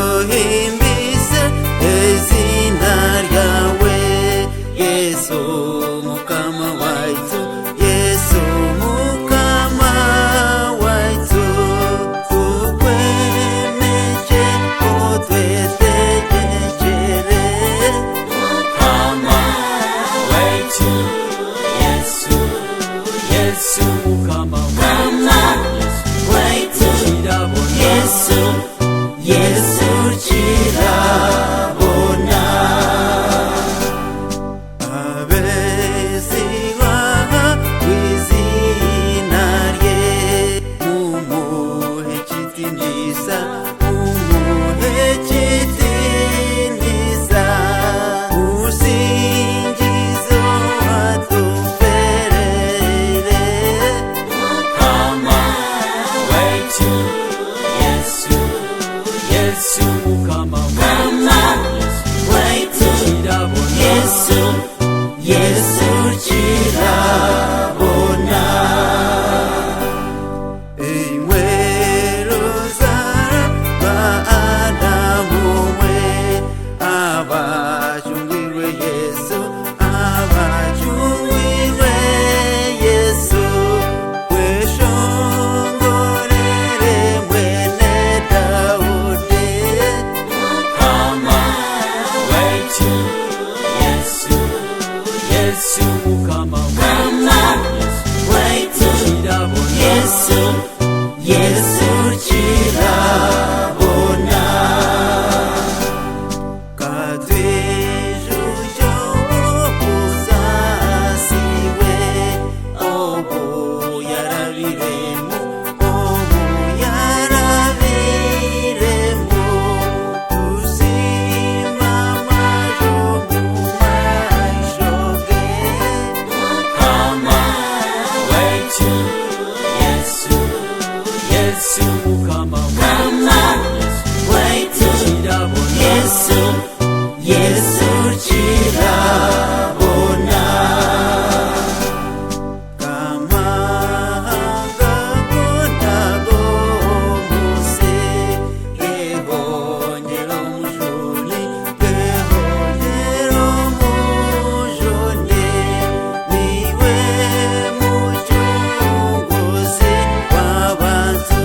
kaduhimbise izina ryawe Yesu mukama waitu, Yesu mukama waitu, tukwemeje otwetegekere mukama waitu Yesu, Yesu mukama waitu, Yesu, Yesu kirabona abesibaha kw'izina rye mumuhe kitindisa, mumuhe kitindisa usingizo atuferere mukama waitu Yesu, Yesu mukama waitu, Yesu, Yesu kirabona inywero z'aba Adamu mwe abacungirwe Yesu, abacungirwe Yesu weshongorere mwene Dawudi mukama waitu Yesu, Yesu mukama waitu, Yesu, Yesu kirabona katwijujo okuzasiwe obu yarabiremu, obu yarabiremu tusimamajo mu maisho ge mukama waitu Yesu, Yesu mukama waitu, Yesu, Yesu kirabona kamahanga gonago muse gehonyero mujuni, gehonyero mujuni niwe mucunguzi w'abantu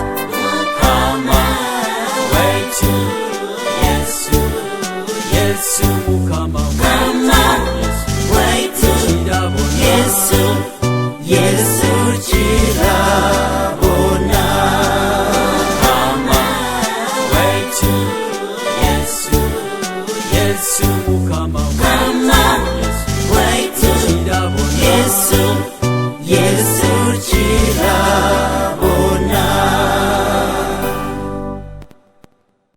mukama waitu Yesu, Yesu mukama waitu, Yesu, Yesu kirabona mukama waitu Yesu, Yesu mukama waitu, Yesu,